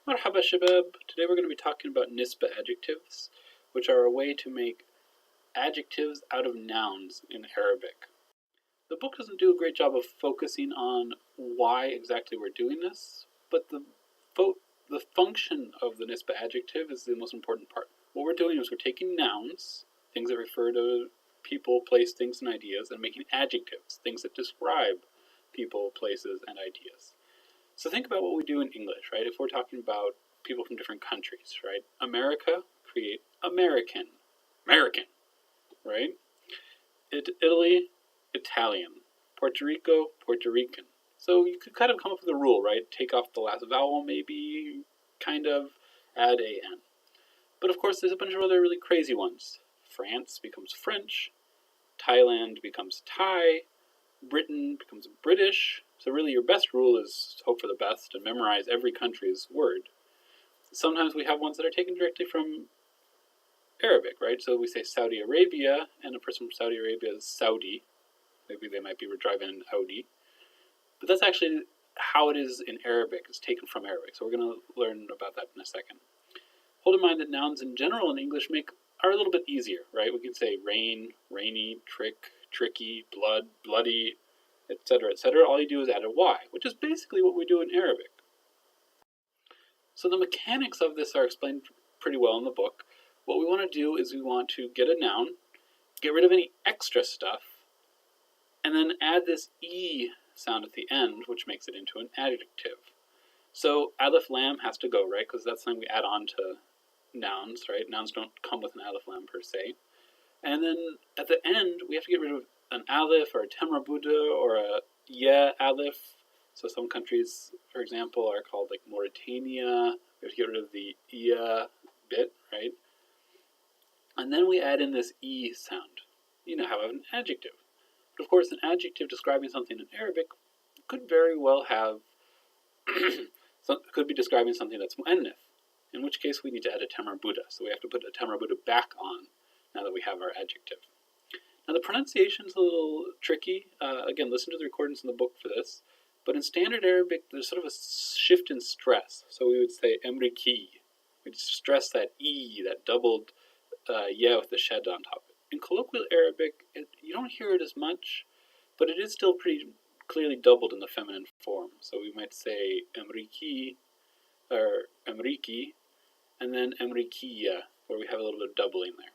Marhaba shabab. Today we're going to be talking about Nisba adjectives, which are a way to make adjectives out of nouns in Arabic. The book doesn't do a great job of focusing on why exactly we're doing this, but the function of the Nisba adjective is the most important part. What we're doing is we're taking nouns, things that refer to people, place, things, and ideas, and making adjectives, things that describe people, places, and ideas. So think about what we do in English, right? If we're talking about people from different countries, right? America, create American. American, right? Italy, Italian. Puerto Rico, Puerto Rican. So you could kind of come up with a rule, right? Take off the last vowel, maybe, kind of, add an. But of course, there's a bunch of other really crazy ones. France becomes French. Thailand becomes Thai. Britain becomes British. So really your best rule is hope for the best and memorize every country's word. Sometimes we have ones that are taken directly from Arabic, right? So we say Saudi Arabia, and a person from Saudi Arabia is Saudi. Maybe they might be driving an Audi. But that's actually how it is in Arabic. It's taken from Arabic. So we're going to learn about that in a second. Hold in mind that nouns in general in English are a little bit easier, right? We can say rain, rainy, trick, tricky, blood, bloody, etc., etc. All you do is add a y, which is basically what we do in Arabic. So the mechanics of this are explained pretty well in the book. What we want to do is we want to get a noun, get rid of any extra stuff, and then add this e sound at the end, which makes it into an adjective. So alif lam has to go, right? Because that's something we add on to nouns, right? Nouns don't come with an alif lam per se. And then at the end, we have to get rid of an alif or a temrabuda or a ya alif. So some countries, for example, are called like Mauritania. We have to get rid of the ya bit, right? And then we add in this e sound. You now have an adjective. But of course, an adjective describing something in Arabic could very well have, could be describing something that's mu'annith, in which case we need to add a temrabuda. So we have to put a temrabuda back on now that we have our adjective. Now the pronunciation is a little tricky. Again, listen to the recordings in the book for this. But in standard Arabic, there's sort of a shift in stress. So we would say emriki. We'd stress that e, that doubled yeah with the shed on top. In colloquial Arabic, you don't hear it as much, but it is still pretty clearly doubled in the feminine form. So we might say emriki, or emriki, and then emrikiya, where we have a little bit of doubling there.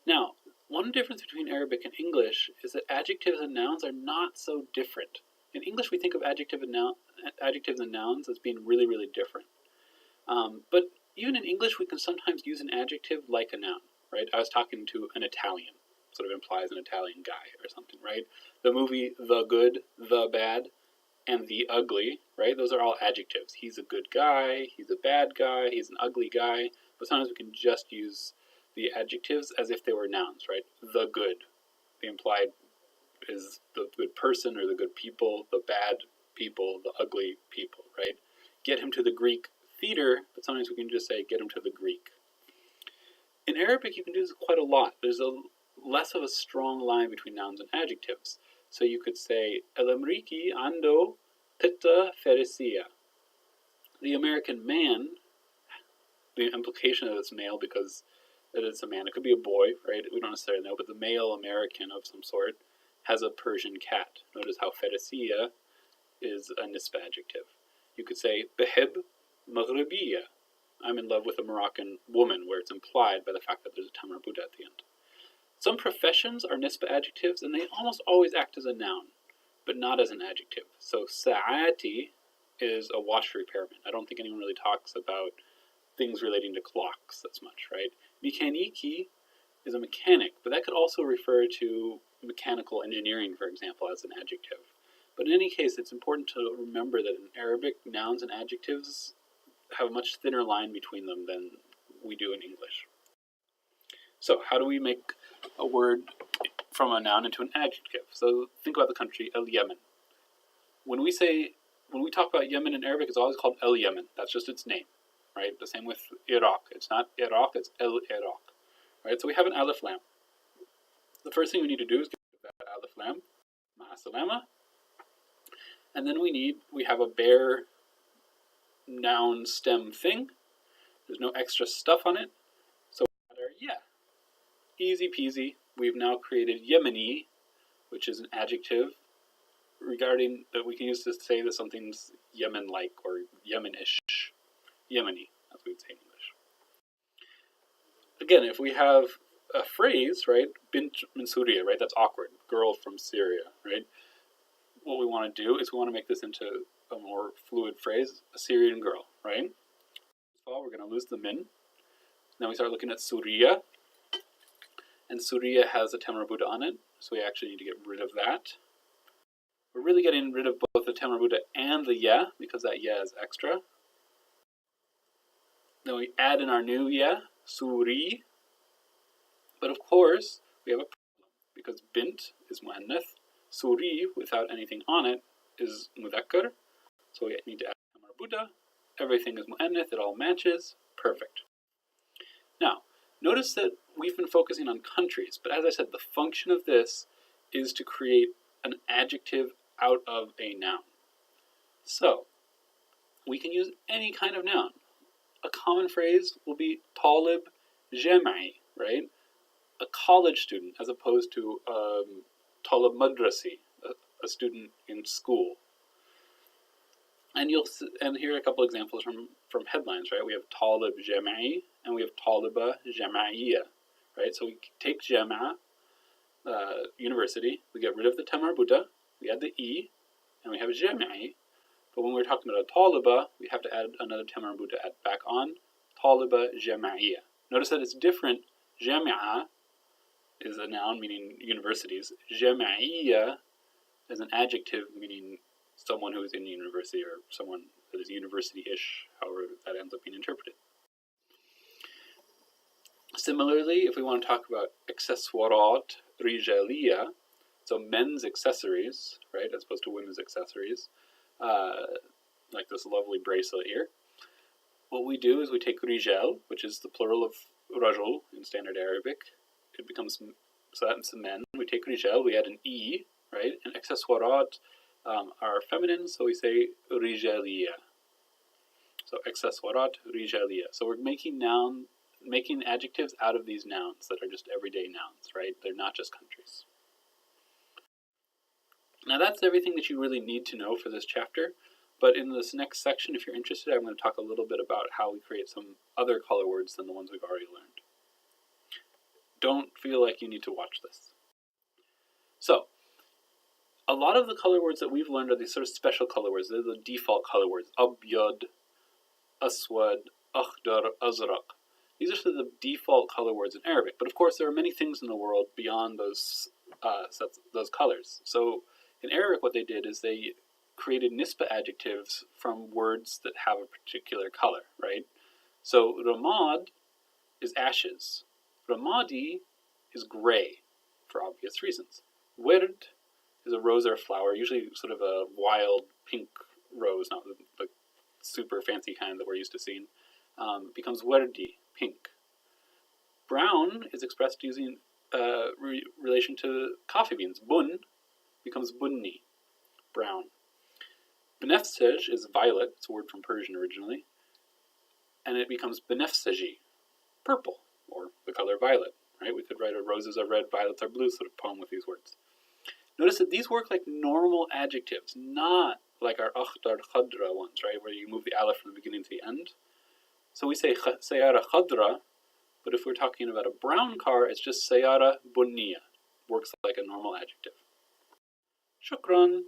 Now, one difference between Arabic and English is that adjectives and nouns are not so different. In English, we think of adjectives and nouns as being really, really different. But even in English, we can sometimes use an adjective like a noun, right? I was talking to an Italian, sort of implies an Italian guy or something, right? The movie The Good, The Bad, and The Ugly, right? Those are all adjectives. He's a good guy, he's a bad guy, he's an ugly guy. But sometimes we can just use the adjectives as if they were nouns, right? The good, the implied is the good person or the good people, the bad people, the ugly people, right? Get him to the Greek theater, but sometimes we can just say get him to the Greek. In Arabic, you can do this quite a lot. There's less of a strong line between nouns and adjectives. So you could say El-Amriki ando pitta farisiya. The American man, the implication that it's male because that it's a man. It could be a boy, right? We don't necessarily know, but the male American of some sort has a Persian cat. Notice how farisiya is a nisba adjective. You could say behib maghribiya. I'm in love with a Moroccan woman, where it's implied by the fact that there's a tamrabuda at the end. Some professions are nisba adjectives, and they almost always act as a noun, but not as an adjective. So sa'ati is a watch repairman. I don't think anyone really talks about things relating to clocks as much, right? Mekaniki is a mechanic, but that could also refer to mechanical engineering, for example, as an adjective. But in any case, it's important to remember that in Arabic, nouns and adjectives have a much thinner line between them than we do in English. So how do we make a word from a noun into an adjective? So think about the country, El Yemen. When we talk about Yemen in Arabic, it's always called El Yemen. That's just its name, right? The same with Iraq. It's not Iraq, it's El Iraq, right? So we have an alif lam. The first thing we need to do is get rid of that alif lam, ma'a salama. And then we have a bare noun stem thing. There's no extra stuff on it. So we add our yeah. Easy peasy. We've now created Yemeni, which is an adjective regarding that we can use to say that something's Yemen-like or Yemenish. Yemeni, as we would say in English. Again, if we have a phrase, right, bint min Syria, right, that's awkward, girl from Syria, right? What we want to do is we want to make this into a more fluid phrase, a Syrian girl, right? First of all, we're going to lose the min. Now we start looking at Syria, and Syria has a Temrabuda on it, so we actually need to get rid of that. We're really getting rid of both the Temrabuda and the ya, because that ya is extra. Then we add in our new ya, Suri. But of course, we have a problem, because bint is mu'annath, Suri, without anything on it, is mudhakkar. So we need to add Temrabuda. Everything is mu'annath, it all matches. Perfect. Now, notice that we've been focusing on countries, but as I said, the function of this is to create an adjective out of a noun. So, we can use any kind of noun. A common phrase will be talib jam'i, right? A college student, as opposed to talib madrasi, a student in school. And here are a couple examples from headlines, right? We have talib jam'i and we have taliba jam'iyya, right? So we take jama, university, we get rid of the Temrabuda, we add the e, and we have jam'i. But when we're talking about a taliba, we have to add another Temrabuda back on, taliba jam'iyya. Notice that it's different. Jami'a is a noun meaning universities. Jam'iyya is an adjective meaning someone who is in university or someone that is university-ish, however that ends up being interpreted. Similarly, if we want to talk about accessorat rijaliya, so men's accessories, right, as opposed to women's accessories, like this lovely bracelet here, what we do is we take rijal, which is the plural of rajul in standard Arabic. It becomes, so that's men. We take rijal, we add an e, right, and accessorat are feminine, so we say rijaliya. So accessorat rijaliya. So we're making adjectives out of these nouns that are just everyday nouns, right? They're not just countries. Now that's everything that you really need to know for this chapter, but in this next section, if you're interested, I'm going to talk a little bit about how we create some other color words than the ones we've already learned. Don't feel like you need to watch this. So, a lot of the color words that we've learned are these sort of special color words. They're the default color words. Abyad, aswad, akhdar, azraq. These are sort of the default color words in Arabic. But of course, there are many things in the world beyond those colors. So in Arabic, what they did is they created Nisba adjectives from words that have a particular color, right? So ramad is ashes. Ramadi is gray, for obvious reasons. Wird is a rose or a flower, usually sort of a wild pink rose, not the super fancy kind that we're used to seeing. Becomes werdi, pink. Brown is expressed using relation to coffee beans. Bun becomes bunni, brown. Benefsej is violet, it's a word from Persian originally, and it becomes benefseji, purple, or the color violet, right? We could write a roses are red, violets are blue sort of poem with these words. Notice that these work like normal adjectives, not like our akhdar khadra ones, right, where you move the aleph from the beginning to the end. So we say sayara khadra, but if we're talking about a brown car, it's just sayara bunniya. Works like a normal adjective. Shukran.